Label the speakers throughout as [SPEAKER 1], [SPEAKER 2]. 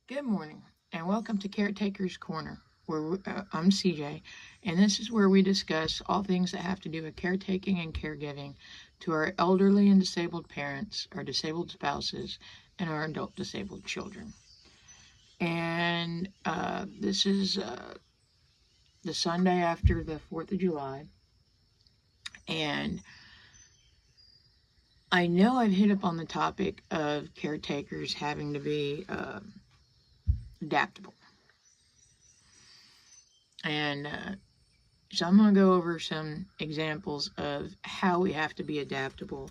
[SPEAKER 1] Good morning, and welcome to Caretaker's Corner, where I'm CJ, and this is where we discuss all things that have to do with caretaking and caregiving to our elderly and disabled parents, our disabled spouses, and our adult disabled children. And this is the Sunday after the 4th of July, and I know I've hit up on the topic of caretakers having to be adaptable. And So I'm going to go over some examples of how we have to be adaptable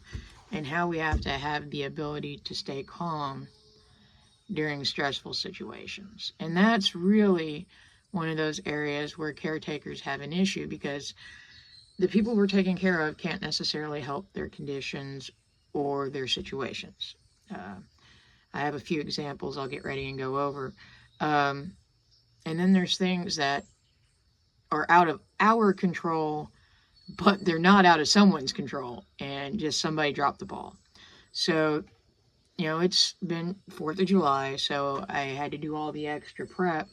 [SPEAKER 1] and how we have to have the ability to stay calm during stressful situations. And that's really one of those areas where caretakers have an issue because the people we're taking care of can't necessarily help their conditions or their situations. I have a few examples I'll get ready and go over. And then there's things that are out of our control, but they're not out of someone's control, and just somebody dropped the ball. So, it's been 4th of July, so I had to do all the extra prep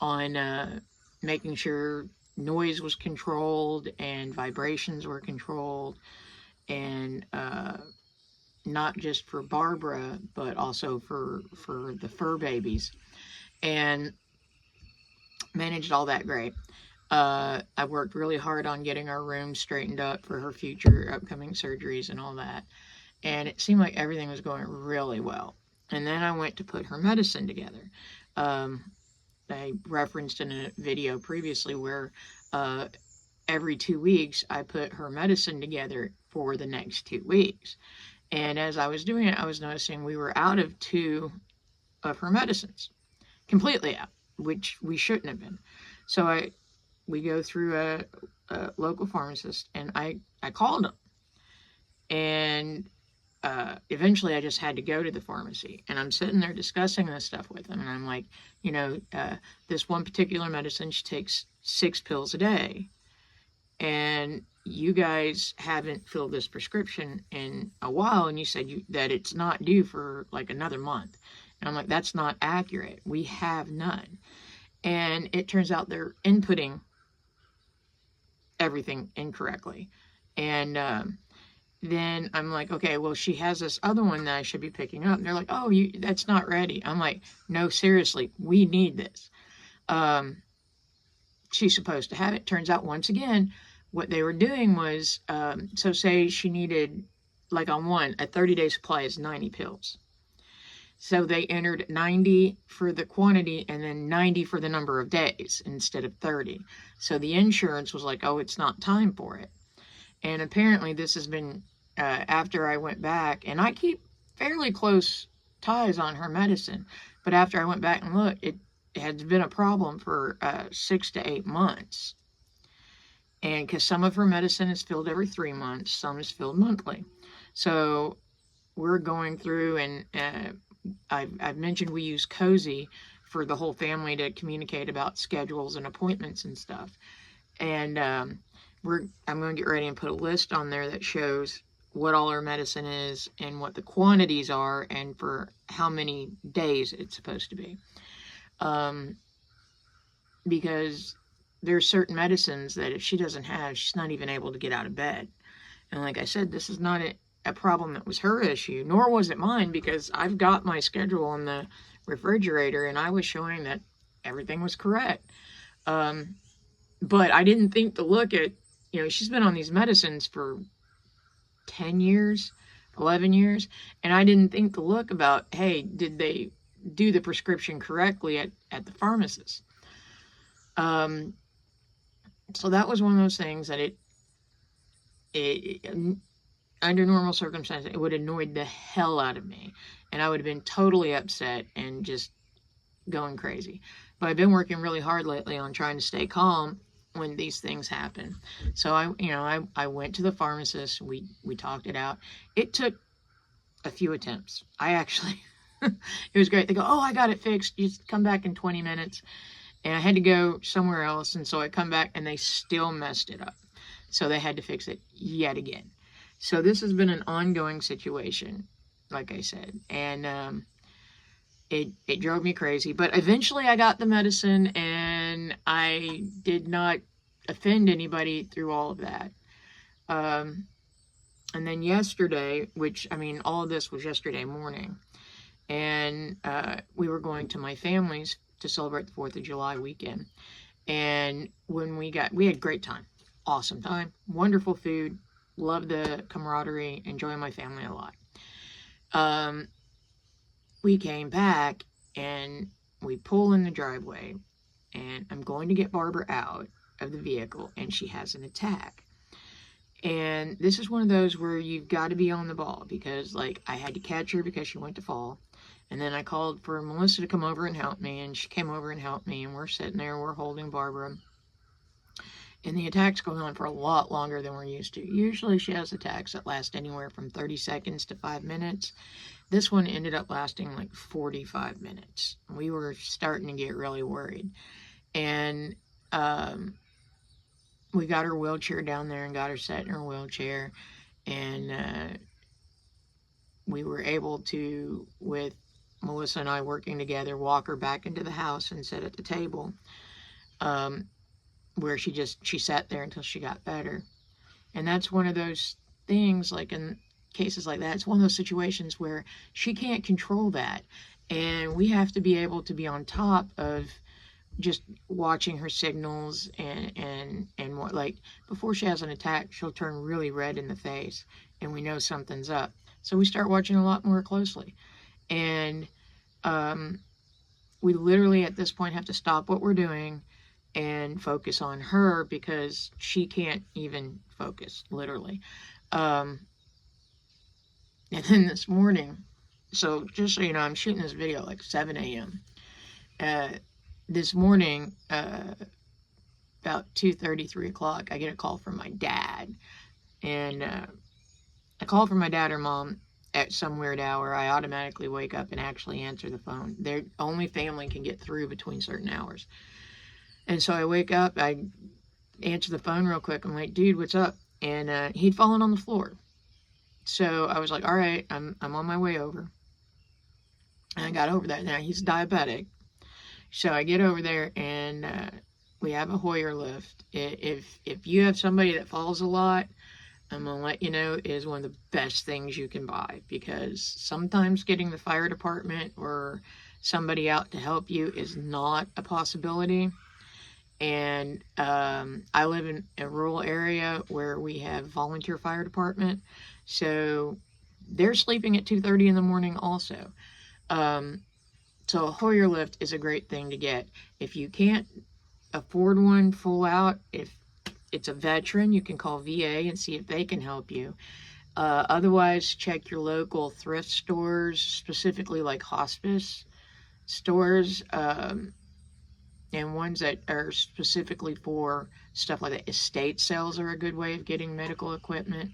[SPEAKER 1] on making sure noise was controlled and vibrations were controlled, and not just for Barbara, but also for the fur babies, and managed all that great. I worked really hard on getting our room straightened up for her future upcoming surgeries and all that. And it seemed like everything was going really well. And then I went to put her medicine together. I referenced in a video previously where every 2 weeks I put her medicine together for the next 2 weeks. And as I was doing it, I was noticing we were out of two of her medicines, completely out, which we shouldn't have been. So we go through a local pharmacist, and I called him, and eventually I just had to go to the pharmacy, and I'm sitting there discussing this stuff with him, and I'm like, this one particular medicine, she takes 6 pills a day, and you guys haven't filled this prescription in a while, and you said that it's not due for like another month. And I'm like, that's not accurate. We have none. And it turns out they're inputting everything incorrectly. And then I'm like, okay, well, she has this other one that I should be picking up. And they're like, oh, that's not ready. I'm like, no, seriously, we need this. She's supposed to have it. Turns out, once again, what they were doing was, so say she needed, like on one, a 30-day supply is 90 pills. So they entered 90 for the quantity and then 90 for the number of days instead of 30. So the insurance was like, oh, it's not time for it. And apparently this has been after I went back, and I keep fairly close ties on her medicine, but after I went back and looked, it has been a problem for 6 to 8 months. And because some of her medicine is filled every 3 months, some is filled monthly. So we're going through, and I've mentioned we use Cozy for the whole family to communicate about schedules and appointments and stuff. And I'm going to get ready and put a list on there that shows what all our medicine is and what the quantities are and for how many days it's supposed to be. Because there's certain medicines that if she doesn't have, she's not even able to get out of bed. And like I said, this is not a problem that was her issue, nor was it mine, because I've got my schedule on the refrigerator and I was showing that everything was correct. But I didn't think to look at, she's been on these medicines for 10 years, 11 years, and I didn't think to look about, hey, did they do the prescription correctly at the pharmacist? So that was one of those things that it under normal circumstances, it would have annoyed the hell out of me, and I would have been totally upset and just going crazy. But I've been working really hard lately on trying to stay calm when these things happen. So I went to the pharmacist. We talked it out. It took a few attempts. I actually, it was great. They go, oh, I got it fixed. You just come back in 20 minutes. And I had to go somewhere else. And so I come back and they still messed it up. So they had to fix it yet again. So this has been an ongoing situation, like I said. And it drove me crazy. But eventually I got the medicine, and I did not offend anybody through all of that. And then yesterday, which, I mean, all of this was yesterday morning, and we were going to my family's to celebrate the 4th of July weekend. And when we had a great time, awesome time, wonderful food, love the camaraderie, enjoy my family a lot. We came back and we pull in the driveway, and I'm going to get Barbara out of the vehicle, and she has an attack. And this is one of those where you've got to be on the ball, because like I had to catch her because she went to fall. And then I called for Melissa to come over and help me, and she came over and helped me, and we're sitting there, we're holding Barbara. And the attack's going on for a lot longer than we're used to. Usually she has attacks that last anywhere from 30 seconds to 5 minutes. This one ended up lasting like 45 minutes. We were starting to get really worried. And we got her wheelchair down there and got her set in her wheelchair. And we were able to, with Melissa and I working together, walk her back into the house and sit at the table, where she sat there until she got better. And that's one of those things, like in cases like that, it's one of those situations where she can't control that. And we have to be able to be on top of just watching her signals and what, like, before she has an attack, she'll turn really red in the face, and we know something's up. So we start watching a lot more closely. And we literally at this point have to stop what we're doing and focus on her, because she can't even focus, literally. And then this morning, so just so you know, I'm shooting this video like 7 a.m. This morning, about 2:30, 3 o'clock, I get a call from my dad. And a call from my dad or mom at some weird hour, I automatically wake up and actually answer the phone. Their only family can get through between certain hours. And so I wake up, I answer the phone real quick. I'm like, dude, what's up? And he'd fallen on the floor. So I was like, all right, I'm on my way over. And I got over there. Now, he's diabetic. So I get over there, and we have a Hoyer lift. If you have somebody that falls a lot, I'm going to let you know, it is one of the best things you can buy, because sometimes getting the fire department or somebody out to help you is not a possibility. And I live in a rural area where we have volunteer fire department, so they're sleeping at 2:30 in the morning also. So a Hoyer lift is a great thing to get. If you can't afford one full out, if it's a veteran, you can call VA and see if they can help you. Otherwise, check your local thrift stores, specifically like hospice stores, and ones that are specifically for stuff like that. Estate sales are a good way of getting medical equipment.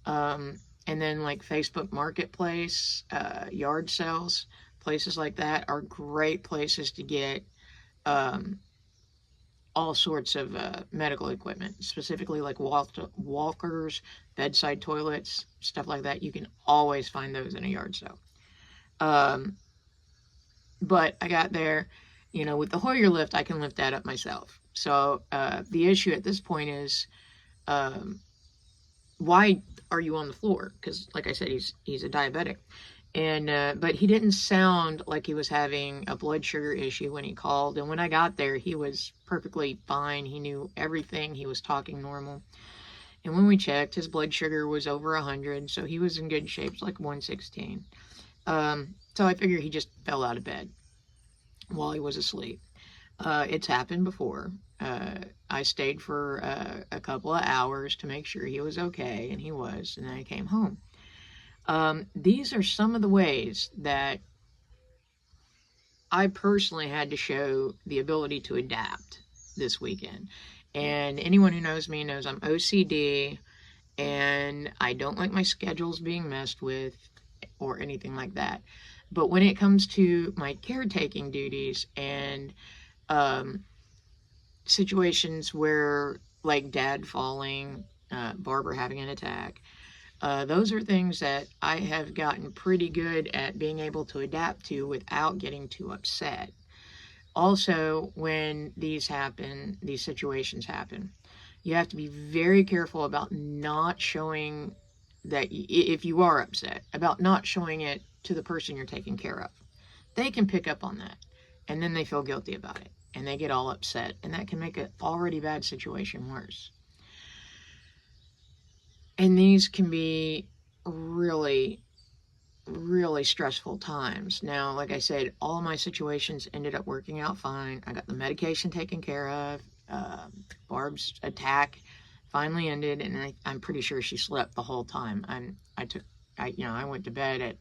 [SPEAKER 1] And then like Facebook Marketplace, yard sales, places like that are great places to get all sorts of medical equipment, specifically like walkers, bedside toilets, stuff like that. You can always find those in a yard sale. But I got there, you know, with the Hoyer lift, I can lift that up myself. So the issue at this point is, why are you on the floor? Because, like I said, he's a diabetic. And but he didn't sound like he was having a blood sugar issue when he called. And when I got there, he was perfectly fine. He knew everything. He was talking normal. And when we checked, his blood sugar was over 100, so he was in good shape. It's like 116. So I figured he just fell out of bed while he was asleep. It's happened before. I stayed for a couple of hours to make sure he was okay, and he was, and then I came home. These are some of the ways that I personally had to show the ability to adapt this weekend. And anyone who knows me knows I'm OCD, and I don't like my schedules being messed with or anything like that. But when it comes to my caretaking duties and situations where, like Dad falling, Barbara having an attack, Those are things that I have gotten pretty good at being able to adapt to without getting too upset. Also, when these situations happen, you have to be very careful about not showing that if you are upset, about not showing it to the person you're taking care of. They can pick up on that, and then they feel guilty about it, and they get all upset, and that can make an already bad situation worse. And these can be really, really stressful times. Now, like I said, all of my situations ended up working out fine. I got the medication taken care of. Barb's attack finally ended, and I'm pretty sure she slept the whole time. I went to bed at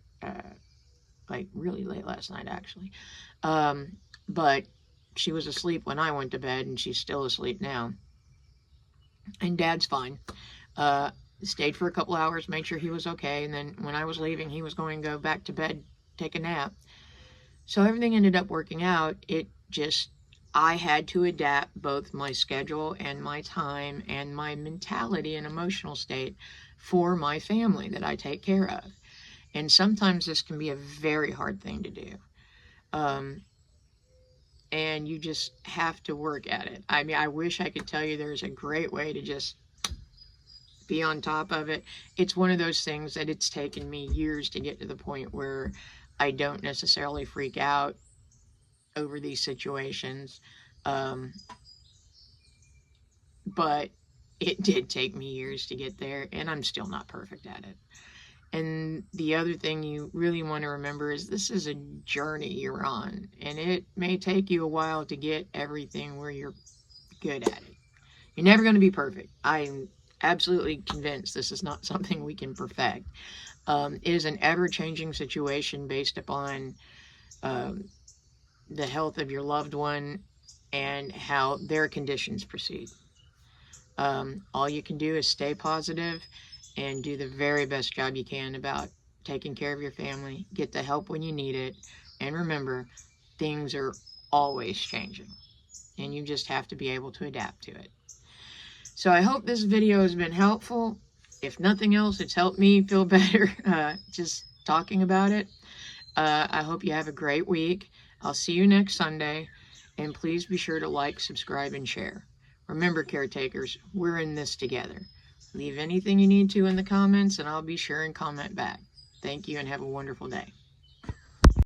[SPEAKER 1] like really late last night, actually. But she was asleep when I went to bed, and she's still asleep now. And Dad's fine. Stayed for a couple hours, made sure he was okay, and then when I was leaving, he was going to go back to bed, take a nap. So everything ended up working out. I had to adapt both my schedule and my time and my mentality and emotional state for my family that I take care of. And sometimes this can be a very hard thing to do. And you just have to work at it. I mean, I wish I could tell you there's a great way to just be on top of it. It's one of those things that it's taken me years to get to the point where I don't necessarily freak out over these situations. But it did take me years to get there, and I'm still not perfect at it. And the other thing you really want to remember is this is a journey you're on, and it may take you a while to get everything where you're good at it. You're never going to be perfect. I'm absolutely convinced this is not something we can perfect. It is an ever-changing situation based upon the health of your loved one and how their conditions proceed. All you can do is stay positive and do the very best job you can about taking care of your family, get the help when you need it, and remember, things are always changing, and you just have to be able to adapt to it. So I hope this video has been helpful. If nothing else, it's helped me feel better just talking about it. I hope you have a great week. I'll see you next Sunday, and please be sure to like, subscribe, and share. Remember, caretakers, we're in this together. Leave anything you need to in the comments, and I'll be sure and comment back. Thank you, and have a wonderful day.